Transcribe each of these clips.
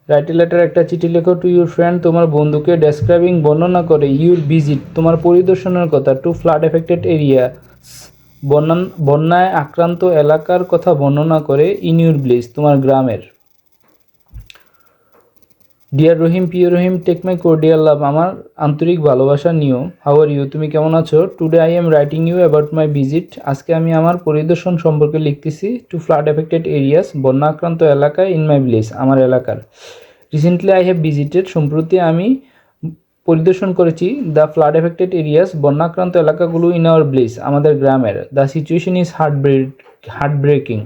Write a letter, একটা চিঠি লেখো টু ইউর ফ্রেন্ড, তোমার বন্ধুকে, ডেসক্রাইবিং বর্ণনা করে, ইউর ভিজিট তোমার পরিদর্শনের কথা, টু ফ্লাড এফেক্টেড এরিয়া বন্যায় আক্রান্ত এলাকার কথা বর্ণনা করে, ইন ইউর ভিলেজ তোমার গ্রামের। ডিয়ার রহিম, প্রিয় রহিম, টেক মাই কোর্ডিয়াল লাভ আমার আন্তরিক ভালোবাসা নিও। হাউ আর ইউ তুমি কেমন আছো? Today I am writing you about my visit আজকে আমি আমার পরিদর্শন সম্পর্কে লিখতেছি। টু ফ্লাড এফেক্টেড এরিয়াস বন্যা আক্রান্ত এলাকায়, ইন মাই ভিলেজ আমার এলাকার। রিসেন্টলি আই হ্যাভ ভিজিটেড সম্প্রতি আমি পরিদর্শন করেছি দ্য ফ্লাড এফেক্টেড এরিয়াস বন্যাক্রান্ত এলাকাগুলো, ইন আওয়ার ভিলেজ আমাদের গ্রামের। দ্য সিচুয়েশন ইজ হার্টব্রেকিং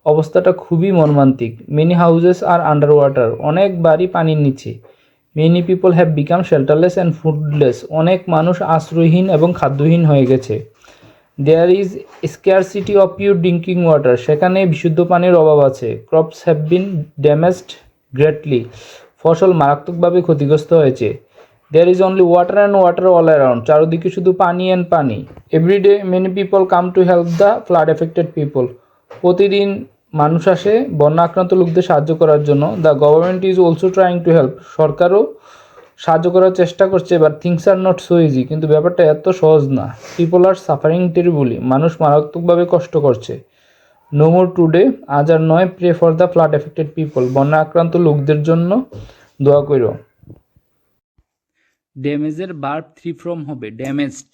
অবস্থাটা খুবই মর্মান্তিক। Many houses are under water অনেক বাড়ি পানির নিচে। Many people have become shelterless and foodless অনেক মানুষ আশ্রয়হীন এবং খাদ্যহীন হয়ে গেছে। There is scarcity of pure drinking water সেখানে বিশুদ্ধ পানির অভাব আছে। Crops have been damaged greatly ফসল মারাত্মকভাবে ক্ষতিগ্রস্ত হয়েছে। There is only water and water all around চারদিকে শুধু পানি অ্যান্ড পানি। Everyday many people come to help the flood affected people প্রতিদিন মানুষ আসে বন্যা আক্রান্ত লোকদের সাহায্য করার জন্য। The government is also trying to help সরকারও সাহায্য করার চেষ্টা করছে, but things are not so easy কিন্তু ব্যাপারটা এত সহজ না। পিপল আর সাফারিং টেরিবলি মানুষ মারাত্মকভাবে কষ্ট করছে। নো মোর টুডে আজ আর নয়, pray for the flood affected people বন্যা আক্রান্ত লোকদের জন্য দোয়া করো। ড্যামেজের ভার্ব থ্রি ফর্ম হবে ড্যামেজড